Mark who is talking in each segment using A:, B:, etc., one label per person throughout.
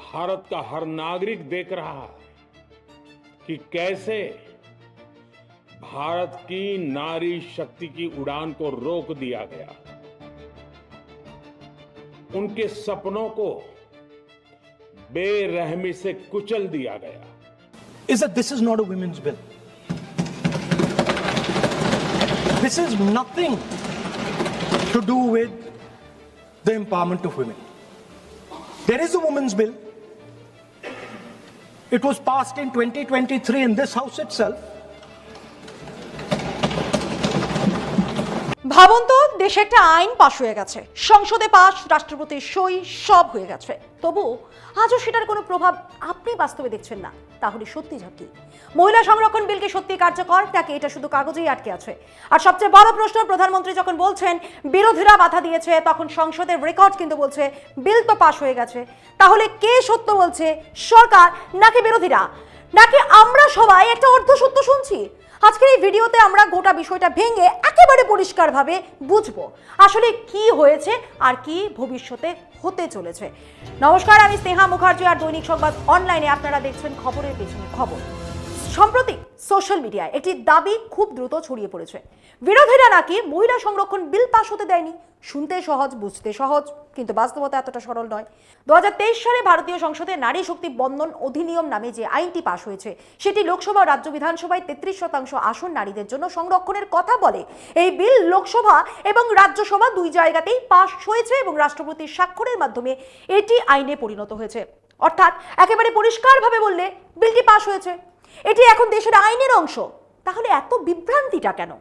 A: भारत का हर नागरिक देख रहा है कि कैसे भारत की नारी शक्ति की उड़ान को रोक दिया गया, उनके सपनों को बेरहमी से कुचल दिया गया।
B: Is that this is not a women's bill. This is nothing to do with the empowerment of women. There is a women's bill. It was passed in 2023 in this house itself.
C: ভাবুন তো, দেশে একটা আইন পাশ হয়ে গেছে, সংসদে পাশ, রাষ্ট্রপতির সই, সব হয়ে গেছে, তবু আজও সেটার কোনো প্রভাব আপনি বাস্তবে দেখছেন না। তাহলে সত্যি কি মহিলা সংরক্ষণ বিল কি সত্যি কার্যকর, নাকি এটা শুধু কাগজেই আটকে আছে? আর সবচেয়ে বড় প্রশ্ন, প্রধানমন্ত্রী যখন বলছেন বিরোধীরা বাধা দিয়েছে, তখন সংসদের রেকর্ড কিন্তু বলছে বিল তো পাশ হয়ে গেছে। তাহলে কে সত্য বলছে, সরকার নাকি বিরোধীরা, নাকি আমরা সবাই একটা অর্ধ সত্য শুনছি? আজকের এই ভিডিওতে আমরা গোটা বিষয়টা ভেঙে একেবারে পরিষ্কারভাবে বুঝবো আসলে কি হয়েছে আর কি ভবিষ্যতে হতে চলেছে। নমস্কার, আমি স্নেহা মুখার্জি, আর দৈনিক সংবাদ অনলাইনে আপনারা দেখছেন খবরের পেছনে খবর। সম্প্রতি সোশ্যাল মিডিয়ায় একটি দাবি খুব দ্রুত ছড়িয়ে পড়েছে, বিরোধীরা নাকি মহিলা সংরক্ষণ বিল পাশ হতে দেয়নি। শুনতে সহজ, বুঝতে সহজ, কিন্তু বাস্তবতা এতটা সরল নয়। 2023 সালে ভারতীয় সংসদে নারী শক্তি বন্ধন অধিনিয়ম নামে যে আইনটি পাশ হয়েছে, সেটি লোকসভা ও রাজ্য বিধানসভায় 33% আসন নারীদের জন্য সংরক্ষণের কথা বলে। এই বিল লোকসভা এবং রাজ্যসভা দুই জায়গাতেই পাশ হয়েছে এবং রাষ্ট্রপতির স্বাক্ষরের মাধ্যমে এটি আইনে পরিণত হয়েছে। অর্থাৎ একেবারে পরিষ্কারভাবে বললে বিলটি পাশ হয়েছে, এটি এখন দেশের আইনের অংশ। তাহলে এত বিভ্রান্তিটা কেন?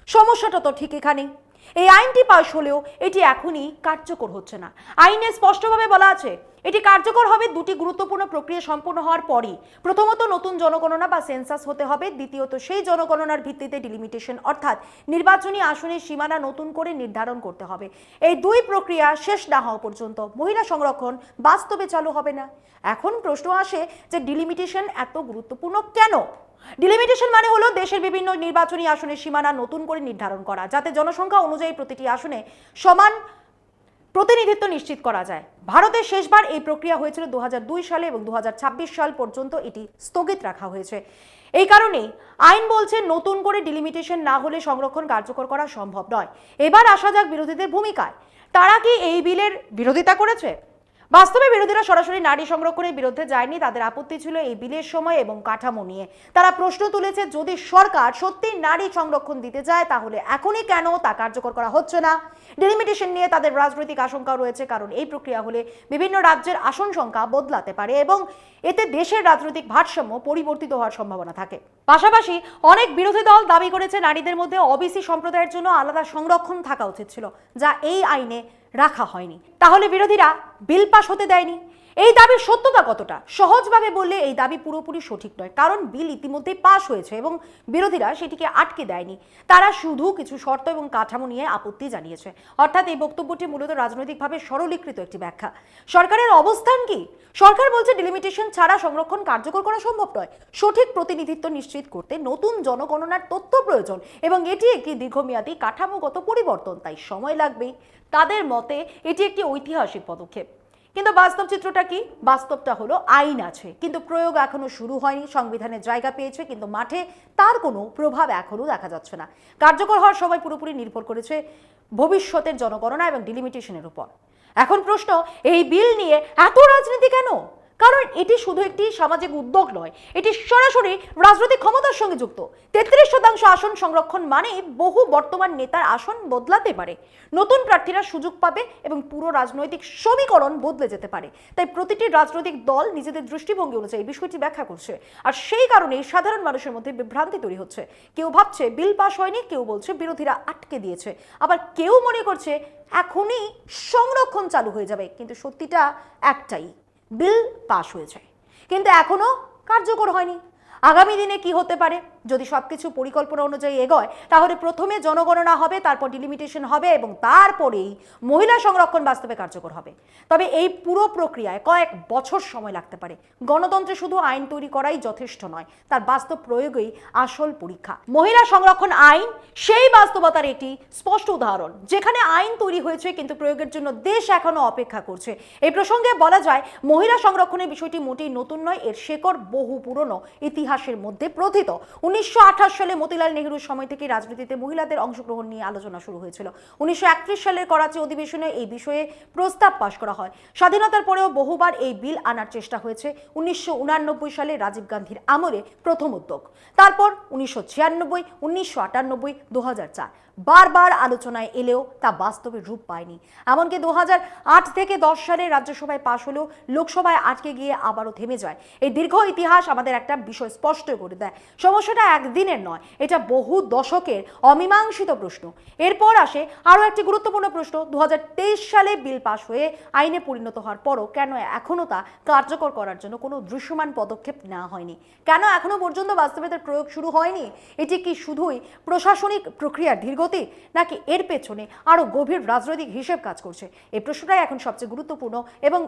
C: সমস্যাটা তো ঠিক এখানেই। এই আইনটি পাশ হলেও এটি এখনই কার্যকর হচ্ছে না। আইনে স্পষ্টভাবে বলা আছে এটি কার্যকর হবে দুটি গুরুত্বপূর্ণ প্রক্রিয়া সম্পন্ন হওয়ার পরই। প্রথমত নতুন জনগণনা বা সেন্সাস হতে হবে, দ্বিতীয়ত সেই জনগণনার ভিত্তিতে ডিলিমিটেশন অর্থাৎ নির্বাচনী আসনের সীমানা নতুন করে নির্ধারণ করতে হবে। এই দুই প্রক্রিয়া শেষ না হওয়া পর্যন্ত মহিলা সংরক্ষণ বাস্তবে চালু হবে না। এখন প্রশ্ন আসে যে ডিলিমিটেশন এত গুরুত্বপূর্ণ কেন? ডিলিমিটেশন মানে হলো দেশের বিভিন্ন নির্বাচনী আসনের সীমানা নতুন করে নির্ধারণ করা, যাতে জনসংখ্যা অনুযায়ী প্রতিটি আসনে সমান প্রতিনিধিত্ব নিশ্চিত করা যায়। ভারতের শেষবার এই প্রক্রিয়া হয়েছিল 2002 সালে এবং 2026 সাল পর্যন্ত এটি স্থগিত রাখা হয়েছে। এই কারণেই আইন বলছে নতুন করে ডিলিমিটেশন না হলে সংরক্ষণ কার্যকর করা সম্ভব নয়। এবার আসা যাক বিরোধীদের ভূমিকায়। তারা কি এই বিলের বিরোধিতা করেছে? বাস্তবে বিরোধীরা সরাসরি নারী সংরক্ষণের বিরুদ্ধে যায়নি, তাদের আপত্তি ছিল এই বিলের সময় এবং কাঠামো নিয়ে। তারা প্রশ্ন তুলেছে যদি সরকার সত্যি নারী সংরক্ষণ দিতে যায় তাহলে এখনই কেন তা কার্যকর করা হচ্ছে না। ডিলিমিটেশন নিয়ে তাদের রাজনৈতিক আশঙ্কা রয়েছে, কারণ এই প্রক্রিয়া হলে বিভিন্ন রাজ্যের আসন সংখ্যা বদলাতে পারে এবং এতে দেশের রাজনৈতিক ভারসাম্য পরিবর্তিত হওয়ার সম্ভাবনা থাকে। পাশাপাশি অনেক বিরোধী দল দাবি করেছে নারীদের মধ্যে ওবিসি সম্প্রদায়ের জন্য আলাদা সংরক্ষণ থাকা উচিত ছিল, যা এই আইনে রাখা হয়নি। তাহলে বিরোধীরা বিল পাশ হতে দেয়নি। এই দাবির সত্যতা কতটা? সহজভাবে বললে এই দাবি পুরোপুরি সঠিক নয়, কারণ বিল ইতিমধ্যেই পাশ হয়েছে এবং বিরোধীরা সেটিকে আটকে দেয়নি। তারা শুধু কিছু শর্ত এবং কাঠামো নিয়ে আপত্তি জানিয়েছে। অর্থাৎ এই বক্তব্যটি মূলত রাজনৈতিকভাবে সরলীকৃত একটি ব্যাখ্যা। সরকারের অবস্থান কি? সরকার বলছে ডিলিমিটেশন ছাড়া সংরক্ষণ কার্যকর করা সম্ভব নয়। সঠিক প্রতিনিধিত্ব নিশ্চিত করতে নতুন জনগণনার তথ্য প্রয়োজন এবং এটি একটি দীর্ঘমেয়াদী কাঠামোগত পরিবর্তন, তাই সময় লাগবে। তাদের মতে এটি একটি ঐতিহাসিক পদক্ষেপ। কিন্তু বাস্তব চিত্রটা কি? বাস্তবটা হলো আইন আছে কিন্তু প্রয়োগ এখনো শুরু হয়নি। সংবিধানের জায়গা পেয়েছে কিন্তু মাঠে তার কোনো প্রভাব এখনো দেখা যাচ্ছে না। কার্যকর হওয়ার সময় পুরোপুরি নির্ভর করেছে ভবিষ্যতের জনগণনা এবং ডিলিমিটেশনের উপর। এখন প্রশ্ন, এই বিল নিয়ে এত রাজনীতি কেন? কারণ এটি শুধু একটি সামাজিক উদ্যোগ নয়, এটি সরাসরি রাজনৈতিক ক্ষমতার সঙ্গে যুক্ত। 33% আসন সংরক্ষণ মানে বহু বর্তমান নেতার আসন বদলাতে পারে, নতুন প্রার্থীরা সুযোগ পাবে এবং পুরো রাজনৈতিক সমীকরণ বদলে যেতে পারে। তাই প্রতিটি রাজনৈতিক দল নিজেদের দৃষ্টিভঙ্গি অনুযায়ী এই বিষয়টি ব্যাখ্যা করছে, আর সেই কারণেই সাধারণ মানুষের মধ্যে বিভ্রান্তি তৈরি হচ্ছে। কেউ ভাবছে বিল পাশ হয়নি, কেউ বলছে বিরোধীরা আটকে দিয়েছে, আবার কেউ মনে করছে এখনই সংরক্ষণ চালু হয়ে যাবে। কিন্তু সত্যিটা একটাই, বিল পাশ হয়েছে কিন্তু এখনো কার্যকর হয়নি। আগামী দিনে কি হতে পারে যদি সবকিছু পরিকল্পনা অনুযায়ী এগোয় তাহলে প্রথমে জনগণনা হবে, তারপর ডিলিমিটেশন হবে এবং তারপরেই মহিলা সংরক্ষণ বাস্তবে কার্যকর হবে। তবে এই পুরো প্রক্রিয়ায় কয়েক বছর সময় লাগতে পারে। গণতন্ত্রে শুধু আইন তৈরি করাই যথেষ্ট নয়, তার বাস্তব প্রয়োগই আসল পরীক্ষা। মহিলা সংরক্ষণ আইন সেই বাস্তবতার একটি স্পষ্ট উদাহরণ, যেখানে আইন তৈরি হয়েছে কিন্তু প্রয়োগের জন্য দেশ এখনো অপেক্ষা করছে। এই প্রসঙ্গে বলা যায়, মহিলা সংরক্ষণের বিষয়টি মোটেই নতুন নয়, এর শেকড় বহু পুরনো ইতিহাসের মধ্যে প্রথিত। 1928 সালে মতিলাল নেহরুর সময় থেকে রাজনীতিতে মহিলাদের অংশগ্রহণ নিয়ে আলোচনা শুরু হয়েছিল। 1931 সালের করাচি অধিবেশনে এই বিষয়ে প্রস্তাব পাশ করা হয়। স্বাধীনতার পরেও বহুবার এই বিল আনার চেষ্টা হয়েছে। 1989 সালে রাজীব গান্ধীর আমলে প্রথম উদ্যোগ, তারপর 1996, 1998, 2004 বারবার আলোচনায় এলেও তা বাস্তবে রূপ পায়নি। এমনকি 2008 থেকে 10 সালে রাজ্যসভায় পাশ হলেও লোকসভায় আটকে গিয়ে আবারও থেমে যায়। এই দীর্ঘ ইতিহাস আমাদের একটা বিষয় স্পষ্ট করে দেয়, সমস্যাটা একদিনের নয়, এটা বহু দশকের অমীমাংসিত প্রশ্ন। এরপর আসে আরও একটি গুরুত্বপূর্ণ প্রশ্ন, 2023 সালে বিল পাশ হয়ে আইনে পরিণত হওয়ার পরও কেন এখনও তা কার্যকর করার জন্য কোনো দৃশ্যমান পদক্ষেপ নেওয়া হয়নি? কেন এখনো পর্যন্ত বাস্তবে তার প্রয়োগ শুরু হয়নি? এটি কি শুধুই প্রশাসনিক প্রক্রিয়ার ধীরগতি, নাকি এর পেছনে আরো গভীর রাজনৈতিক হিসেব কাজ করছে? এই প্রশ্নটাই এখন সবচেয়ে গুরুত্বপূর্ণ এবং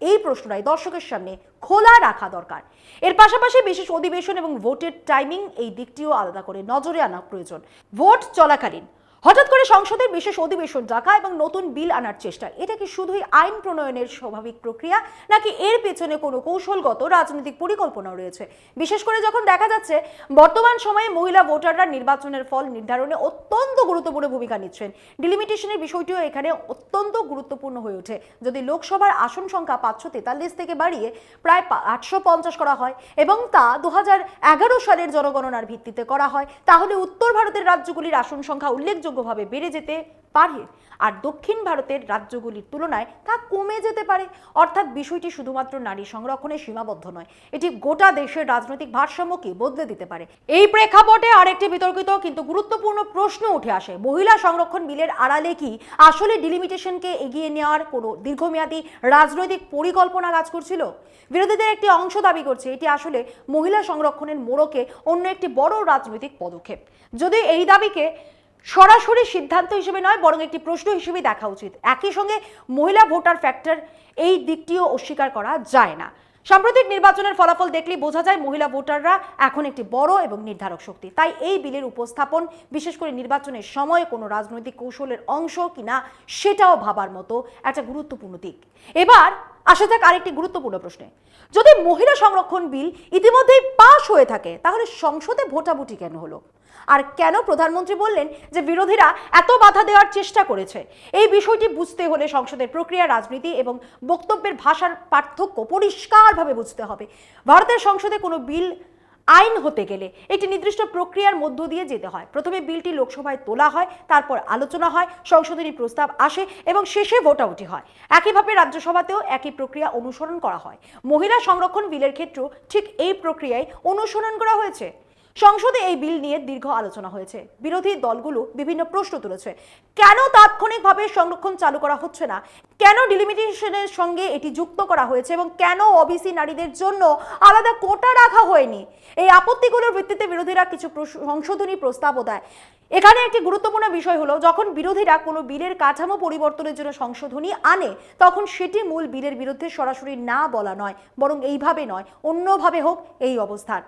C: এই প্রশ্নটাই দর্শকের সামনে খোলা রাখা দরকার। এর পাশাপাশি বিশেষ অধিবেশন এবং ভোটের টাইমিং, এই দিকটিও আলাদা করে নজরে আনা প্রয়োজন। ভোট চলাকালীন হঠাৎ করে সংসদের বিশেষ অধিবেশন ডাকা এবং নতুন বিল আনার চেষ্টা, এটা কি শুধুই আইন প্রণয়নের স্বাভাবিক প্রক্রিয়া, নাকি এর পেছনে কোনো কৌশলগত রাজনৈতিক পরিকল্পনা রয়েছে? বিশেষ করে যখন দেখা যাচ্ছে বর্তমান সময়ে মহিলা ভোটাররা নির্বাচনের ফল নির্ধারণে অত্যন্ত গুরুত্বপূর্ণ ভূমিকা নিচ্ছেন। ডিলিমিটেশনের বিষয়টিও এখানে অত্যন্ত গুরুত্বপূর্ণ হয়ে ওঠে। যদি লোকসভার আসন সংখ্যা 543 থেকে বাড়িয়ে প্রায় 850 করা হয় এবং তা 2011 সালের জনগণনার ভিত্তিতে করা হয়, তাহলে উত্তর ভারতের রাজ্যগুলির আসন সংখ্যা উল্লেখযোগ্যভাবে বেড়ে যেতে পারে, আর দক্ষিণ ভারতের রাজ্যগুলির তুলনায় তা কমে যেতে পারে। অর্থাৎ বিষয়টি শুধুমাত্র নারী সংরক্ষণে সীমাবদ্ধ নয়, এটি গোটা দেশের রাজনৈতিক ভারসাম্যকে বদলে দিতে পারে। এই প্রেক্ষাপটে আরেকটি বিতর্কিত কিন্তু গুরুত্বপূর্ণ প্রশ্ন উঠে আসে, মহিলা সংরক্ষণ বিলের আড়ালে কি আসলে ডিলিমিটেশনকে এগিয়ে নেওয়ার কোনো দীর্ঘমেয়াদী রাজনৈতিক পরিকল্পনা কাজ করছিল? বিরোধীদের একটি অংশ দাবি করছে এটি আসলে মহিলা সংরক্ষণের মোড়কে অন্য একটি বড় রাজনৈতিক পদক্ষেপ। যদি এই দাবিকে সরাসরি সিদ্ধান্ত হিসেবে নয়, বরং একটি প্রশ্ন হিসেবে দেখা উচিত। একই সঙ্গে মহিলা ভোটার ফ্যাক্টর, এই দিকটিও অস্বীকার করা যায় না। সাম্প্রতিক নির্বাচনের ফলাফল দেখলেই বোঝা যায় মহিলা ভোটাররা এখন একটি বড় এবং নির্ধারক শক্তি। তাই এই বিলের উপস্থাপন বিশেষ করে নির্বাচনের সময় কোনো রাজনৈতিক কৌশলের অংশ কিনা সেটাও ভাবার মতো একটা গুরুত্বপূর্ণ দিক। এবার আসা যাক আরেকটি গুরুত্বপূর্ণ প্রশ্নে, যদি মহিলা সংরক্ষণ বিল ইতিমধ্যেই পাশ হয়ে থাকে তাহলে সংসদে ভোটাভুটি কেন হলো? আর কেন প্রধানমন্ত্রী বললেন যে বিরোধীরা এত বাধা দেওয়ার চেষ্টা করেছে? এই বিষয়টি বুঝতে হলে সংসদের প্রক্রিয়া, রাজনীতি এবং বক্তব্যের ভাষার পার্থক্য পরিষ্কারভাবে বুঝতে হবে। ভারতের সংসদে কোনো বিল আইন হতে গেলে একটি নির্দিষ্ট প্রক্রিয়ার মধ্য দিয়ে যেতে হয়। প্রথমে বিলটি লোকসভায় তোলা হয়, তারপর আলোচনা হয়, সংশোধনী প্রস্তাব আসে এবং শেষে ভোটাভুটি হয়। একইভাবে রাজ্যসভাতেও একই প্রক্রিয়া অনুসরণ করা হয়। মহিলা সংরক্ষণ বিলের ক্ষেত্রেও ঠিক এই প্রক্রিয়ায় অনুসরণ করা হয়েছে। সংসদে এই বিল নিয়ে দীর্ঘ আলোচনা হয়েছে। বিরোধী দলগুলো বিভিন্ন প্রশ্ন তুলেছে, কেন তাৎক্ষণিকভাবে সংরক্ষণ চালু করা হচ্ছে না, কেন ডিলিমিটেশনের সঙ্গে এটি যুক্ত করা হয়েছে এবং কেন ওবিসি নারীদের জন্য আলাদা কোটা রাখা হয়নি। এই আপত্তিগুলোর ভিত্তিতে বিরোধীরা কিছু সংশোধনী প্রস্তাবও দেয়। এখানে একটি গুরুত্বপূর্ণ বিষয় হলো, যখন বিরোধীরা কোনো বিলের কাঠামো পরিবর্তনের জন্য সংশোধনী আনে, তখন সেটি মূল বিলের বিরুদ্ধে সরাসরি না বলা নয়, বরং এইভাবে নয় অন্যভাবে হোক এই অবস্থান।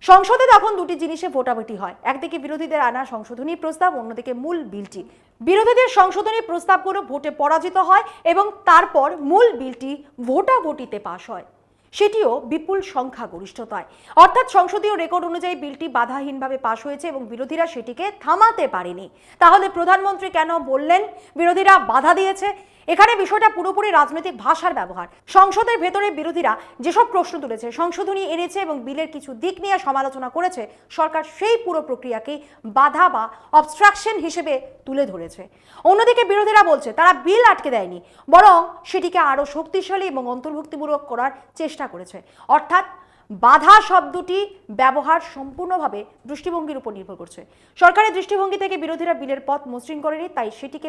C: সংসদে তখন দুটি জিনিসে ভোটাভুটি হয়, একদিকে বিরোধীদের আনা সংশোধনী প্রস্তাব, অন্যদিকে মূল বিলটি। বিরোধীদের সংশোধনী প্রস্তাবগুলো ভোটে পরাজিত হয় এবং তারপর মূল বিলটি ভোটাভুটিতে পাশ হয়, সেটিও বিপুল সংখ্যাগরিষ্ঠতায়। অর্থাৎ সংসদীয় রেকর্ড অনুযায়ী বিলটি বাধাহীনভাবে পাশ হয়েছে এবং বিরোধীরা সেটিকে থামাতে পারেনি। তাহলে প্রধানমন্ত্রী কেন বললেন বিরোধীরা বাধা দিয়েছে? এখানে বিষয়টা পুরোপুরি রাজনৈতিক ভাষার ব্যবহার। সংসদের ভেতরে বিরোধীরা যেসব প্রশ্ন তুলেছে, সংশোধনী এনেছে এবং বিলের কিছু দিক নিয়ে সমালোচনা করেছে, সরকার সেই পুরো প্রক্রিয়াকে বাধা বা অবস্ট্রাকশন হিসেবে তুলে ধরেছে। অন্যদিকে বিরোধীরা বলছে তারা বিল আটকে দেয়নি, বরং সেটিকে আরো শক্তিশালী এবং অন্তর্ভুক্তিমূলক করার চেষ্টা করেছে। অর্থাৎ বাধা শব্দটি ব্যবহার সম্পূর্ণভাবে দৃষ্টিভঙ্গির উপর নির্ভর করছে। সরকারের দৃষ্টিভঙ্গি থেকে বিরোধীরা বিলের পথ মসৃণ করেনি, তাই সেটিকে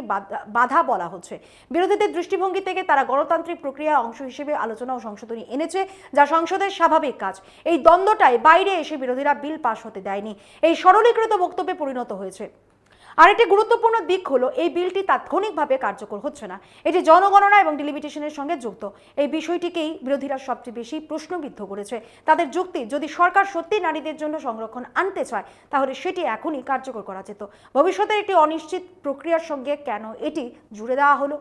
C: বাধা বলা হচ্ছে। বিরোধীদের দৃষ্টিভঙ্গি থেকে তারা গণতান্ত্রিক প্রক্রিয়ার অংশ হিসেবে আলোচনা ও সংশোধনী এনেছে, যা সংসদের স্বাভাবিক কাজ। এই দ্বন্দ্বটায় বাইরে এসে বিরোধীরা বিল পাশ হতে দেয়নি, এই সরলীকৃত বক্তব্যে পরিণত হয়েছে। আরেকটি গুরুত্বপূর্ণ দিক হলো এই বিলটি তাৎক্ষণিকভাবে কার্যকর হচ্ছে না, এটি জনগণনা এবং ডিলিমিটেশনের সঙ্গে যুক্ত। এই বিষয়টিকেই বিরোধীরা সবচেয়ে বেশি প্রশ্নবিদ্ধ করেছে। তাদের যুক্তি, যদি সরকার সত্যি নারীদের জন্য সংরক্ষণ আনতে চায় তাহলে সেটি এখনই কার্যকর করা যেত। ভবিষ্যতের একটি অনিশ্চিত প্রক্রিয়ার সঙ্গে কেন এটি জুড়ে দেওয়া হলো?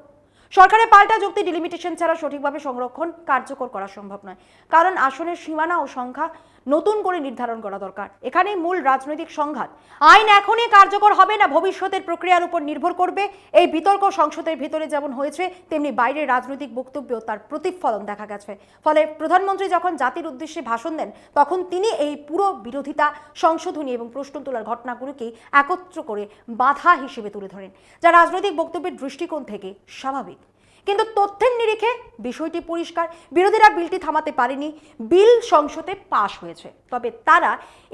C: সরকারের পাল্টা যুক্তি, ডিলিমিটেশন ছাড়া সঠিকভাবে সংরক্ষণ কার্যকর করা সম্ভব নয়, কারণ আসনের সীমানা ও সংখ্যা নতুন করে নির্ধারণ করা দরকার। এখানেই মূল রাজনৈতিক সংঘাত। আইন এখনই কার্যকর হবে না ভবিষ্যতের প্রক্রিয়ার উপর নির্ভর করবে। এই বিতর্ক সংসদের ভিতরে যেমন হয়েছে, তেমনি বাইরের রাজনৈতিক বক্তব্যেও তার প্রতিফলন দেখা গেছে। ফলে প্রধানমন্ত্রী যখন জাতির উদ্দেশ্যে ভাষণ দেন, তখন তিনি এই পুরো বিরোধিতা, সংশোধনী এবং প্রশ্ন তোলার ঘটনাগুলোকেই একত্র করে বাধা হিসেবে তুলে ধরেন, যা রাজনৈতিক বক্তব্যের দৃষ্টিকোণ থেকে স্বাভাবিক। কিন্তু তথ্যের নিরিখে বিষয়টি পরিষ্কার, বিরোধীরা বিলটি থামাতে পারেনি। বিল সংসদে পাশ হয়েছে, তবে তারা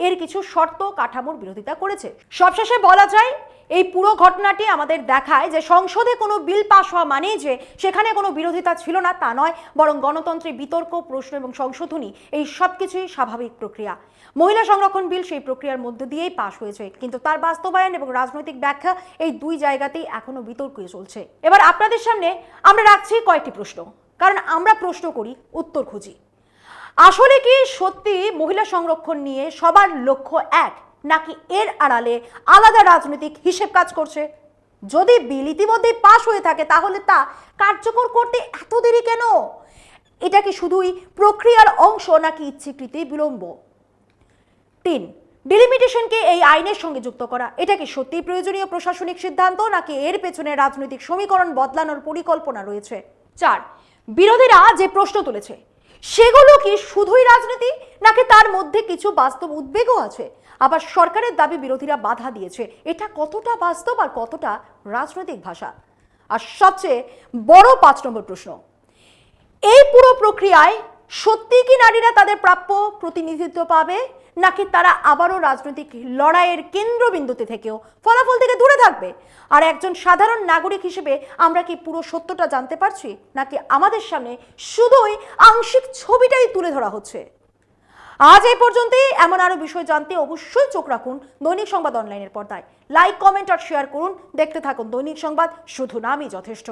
C: এর কিছু শর্ত কাঠামোর বিরোধিতা করেছে। সবশেষে বলা যায়, এই পুরো ঘটনাটি আমাদের দেখায় যে সংসদে কোনো বিল পাশ হওয়া মানেই যে সেখানে কোনো বিরোধিতা ছিল না তা নয়, বরং গণতন্ত্রে বিতর্ক, প্রশ্ন এবং সংশোধনী এই সব কিছুই স্বাভাবিক প্রক্রিয়া। মহিলা সংরক্ষণ বিল সেই প্রক্রিয়ার মধ্যে দিয়েই পাশ হয়েছে, কিন্তু তার বাস্তবায়ন এবং রাজনৈতিক ব্যাখ্যা এই দুই জায়গাতেই এখনো বিতর্কই চলছে। এবার আপনাদের সামনে আমরা রাখছি কয়েকটি প্রশ্ন, কারণ আমরা প্রশ্ন করি, উত্তর খুঁজি। আসলে কি সত্যি মহিলা সংরক্ষণ নিয়ে সবার লক্ষ্য এক, নাকি এর আড়ালে আলাদা রাজনৈতিক হিসেব কাজ করছে? যদি বিল ইতিমধ্যেই পাশ হয়ে থাকে, তাহলে তা কার্যকর করতে এত দেরি কেন? এটা কি শুধুই প্রক্রিয়ার অংশ, নাকি ইচ্ছাকৃত বিলম্ব? 3. ডিলিমিটেশনকে এই আইনের সঙ্গে যুক্ত করা, এটা কি সত্যি প্রয়োজনীয় প্রশাসনিক সিদ্ধান্ত, নাকি এর পেছনে রাজনৈতিক সমীকরণ বদলানোর পরিকল্পনা রয়েছে? 4. বিরোধীরা যে প্রশ্ন তুলেছে সেগুলো কি শুধুই রাজনীতি, নাকি তার মধ্যে কিছু বাস্তব উদ্বেগও আছে? আবার সরকারের দাবি বিরোধীরা বাধা দিয়েছে, এটা কতটা বাস্তব আর কতটা রাজনৈতিক ভাষা? আর সবচেয়ে বড় 5 নম্বর প্রশ্ন, এই পুরো প্রক্রিয়ায় সত্যি কি নারীরা তাদের প্রাপ্য প্রতিনিধিত্ব পাবে, নাকি তারা আবারও রাজনৈতিক লড়াইয়ের কেন্দ্রবিন্দুতে থেকেও ফলাফল থেকে দূরে থাকবে? আর একজন সাধারণ নাগরিক হিসেবে আমরা কি পুরো সত্যটা জানতে পারছি, নাকি আমাদের সামনে শুধুই আংশিক ছবিটাই তুলে ধরা হচ্ছে? আজ এই পর্যন্তই। এমন আরো বিষয় জানতে অবশ্যই চোখ রাখুন দৈনিক সংবাদ অনলাইনের পর্দায়। লাইক, কমেন্ট আর শেয়ার করুন। দেখতে থাকুন দৈনিক সংবাদ, শুধু নামই যথেষ্ট।